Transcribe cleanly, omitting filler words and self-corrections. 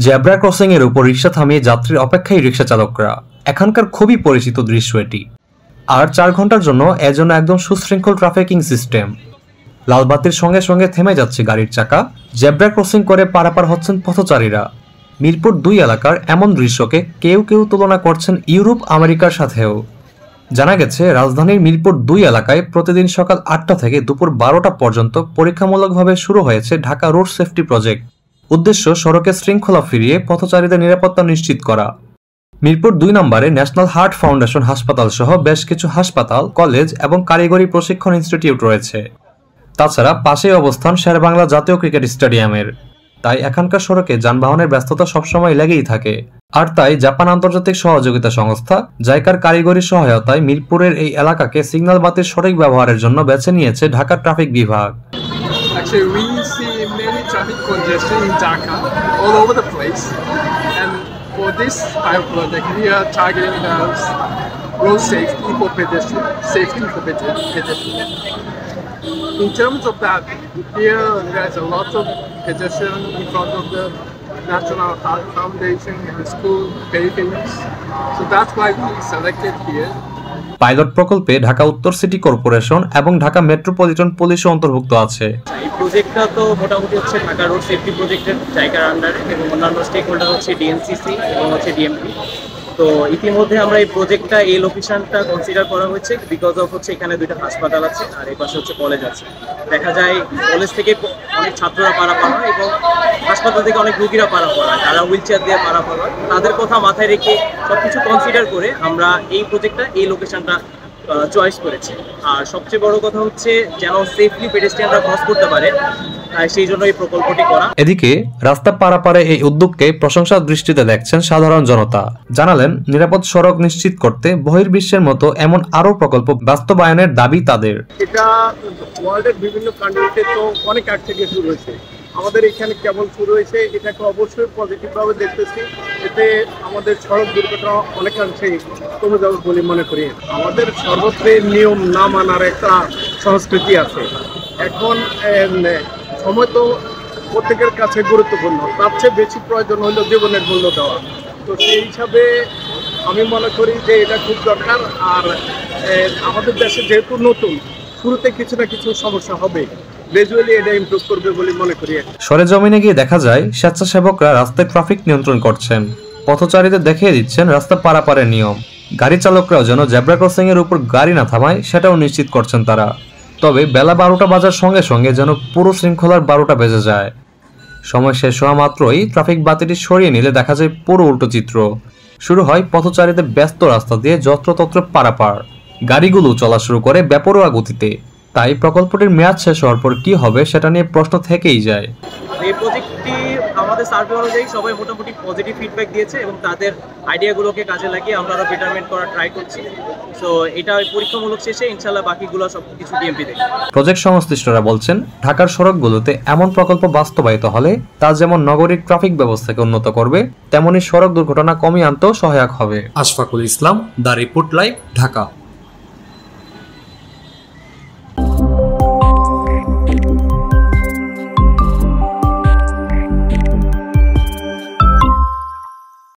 Zebra crossing এর উপর রিক্সা থামিয়ে যাত্রীর অপেক্ষায় রিক্সা চালকরা। এখানকার খুবই পরিচিত দৃশ্য এটি। আর 4 ঘন্টার জন্য এজন্য একদম সুশৃঙ্খল ট্রাফিকিং সিস্টেম। লাল বাতির সঙ্গে সঙ্গে থেমে যাচ্ছে গাড়ির চাকা। জেব্রা ক্রসিং করে পারাপার হচ্ছেন পথচারীরা। মিরপুর 2 এলাকার এমন দৃশ্যকে কেউ কেউ তুলনা করছেন ইউরোপ আমেরিকার সাথেও। জানা গেছে রাজধানীর মিরপুর 2 এলাকায় প্রতিদিন সকাল 8টা থেকে দুপুর 12টা পর্যন্ত পরীক্ষামূলকভাবে শুরু হয়েছে ঢাকা রোড সেফটি প্রজেক্ট। উদ্দেশ্য সড়কে শৃঙ্খলা ফিরিয়ে পথচারীদের নিরাপত্তা নিশ্চিত করা। মিরপুর 2 নম্বরে ন্যাশনাল হার্ট ফাউন্ডেশন হাসপাতাল সহ বেশ কিছু হাসপাতাল, কলেজ এবং কারিগরি প্রশিক্ষণ ইনস্টিটিউট রয়েছে। তাছাড়া পাশেই অবস্থান শেরেবাংলা জাতীয় ক্রিকেট স্টেডিয়ামের। তাই এখানকার সড়কে যানবাহনের ব্যস্ততা সবসময় লেগেই থাকে। আর তাই জাপান আন্তর্জাতিক সহযোগিতা সংস্থা জাইকার কারিগরি সহায়তায় মিরপুরের এই এলাকাকে সিগন্যাল বাতির সঠিক ব্যবহারের জন্য বেছে নিয়েছে ঢাকা ট্রাফিক বিভাগ। Actually, we see many traffic congestion in Dhaka all over the place, and for this type of project, we are targeting the road safety for pedestrians, safety for pedestrians. In terms of that, here there's a lot of pedestrians in front of the National Heart Foundation and school pavilions, so that's why we selected here. Pilot প্রকল্পে ঢাকা উত্তর city corporation এবং Dhaka metropolitan পুলিশও অন্তর্ভুক্ত আছে। এই প্রজেক্টটা তো মোটামুটি হচ্ছে ঢাকা রোড সেফটি প্রজেক্টের জায়গার আন্ডারে এবং অন্যান্য স্টেক হোল্ডার হচ্ছে ডিএনসিসি এবং হচ্ছে ডিএমপি। তো ইতিমধ্যে আমরা এই প্রজেক্টটা এই লোকেশনটা কনসিডার করা হয়েছে বিকজ অফ হচ্ছে এখানে 2টা হাসপাতাল আছে আর এই পাশে হচ্ছে কলেজ আছে। দেখা যায় কলেজ থেকে অনেক ছাত্ররা পারাপার হয় এবং হাসপাতাল থেকে অনেক রোগীরা পারাপার হয়, যারা হুইল চেয়ার দিয়ে পারাপার হয়, তাদের কথা মাথায় রেখে সবকিছু কনসিডার করে আমরা এই প্রজেক্টটা এই লোকেশনটা চয়েস করেছি। আর সবচেয়ে বড় কথা হচ্ছে যেন সেফলি পেডেস্ট্রিয়ানরা ক্রস করতে পারে, সেই জন্য এই প্রকল্পটি করা। এদিকে রাস্তা পারাপারে এই উদ্যোগকে প্রশংসার দৃষ্টিতে দেখছেন সাধারণ জনতা। জানালেন নিরাপদ সড়ক নিশ্চিত করতে বহির্বিশ্বের মতো এমন আরো প্রকল্প বাস্তবায়নের দাবি তাদের। এটা ওয়ার্ল্ডের বিভিন্ন কান্ট্রিতে তো অনেক আগ থেকে শুরু হয়েছে, আমাদের এখানে কেমন শুরু হয়েছে এটাকে অবশ্যই পজিটিভভাবে দেখতেছি। এতে আমাদের সড়ক দুর্ঘটনা অনেকাংশেই কমে যাবে বলে মনে করি। আমাদের সর্বত্রই নিয়ম না মানার একটা সংস্কৃতি আছে। এখন সময় তো প্রত্যেকের কাছে গুরুত্বপূর্ণ, তার চেয়ে বেশি প্রয়োজন হলো জীবনের মূল্য দেওয়া। তো সেই হিসাবে আমি মনে করি যে এটা খুব দরকার। আর আমাদের দেশে যেহেতু নতুন, শুরুতে কিছু না কিছু সমস্যা হবে, গ্রাজুয়ালি এটা ইমপ্রুভ করবে বলে মনে করি। সরেজমিনে গিয়ে দেখা যায় স্বেচ্ছাসেবকরা রাস্তায় ট্রাফিক নিয়ন্ত্রণ করছেন, পথচারীদের দেখিয়ে দিচ্ছেন রাস্তা পারাপারের নিয়ম। গাড়ি চালকরাও যেন জেব্রা ক্রসিং এর উপর গাড়ি না থামায় সেটাও নিশ্চিত করছেন তারা। তবে বেলা 12টা বাজার সঙ্গে সঙ্গে যেন পুরো শৃঙ্খলার 12টা বেজে যায়। সময় শেষ হওয়া মাত্রই ট্রাফিক বাতিটি সরিয়ে নিলে দেখা যায় পুরো উল্টো চিত্র। শুরু হয় পথচারীদের ব্যস্ত রাস্তা দিয়ে যত্রতত্র পারাপার। গাড়িগুলো চলা শুরু করে বেপরোয়া গতিতে। তাই প্রকল্পটির মেয়াদ শেষ হওয়ার পর কি হবে সেটা নিয়ে প্রশ্ন থেকেই যায়। এই প্রজেক্টটি আমাদের সার্ভে অনুযায়ী সবাই মোটামুটি পজিটিভ ফিডব্যাক দিয়েছে এবং তাদের আইডিয়াগুলোকে কাজে লাগিয়ে আমরা আরও বেটারমেন্ট করার ট্রাই করছি। সো এটা পরীক্ষামূলক শেষে ইনশাল্লাহ বাকিগুলো সব কিছু ডিএমপি দেবে। প্রজেক্ট সংশ্লিষ্টরা বলছেন ঢাকার সড়কগুলোতে এমন প্রকল্প বাস্তবায়িত হলে তা যেমন নগরীর ট্রাফিক ব্যবস্থাকে উন্নত করবে, তেমনি সড়ক দুর্ঘটনা কমিয়ে আনতেও সহায়ক হবে। আশফাকুল ইসলাম, দ্য রিপোর্ট লাইভ, ঢাকা।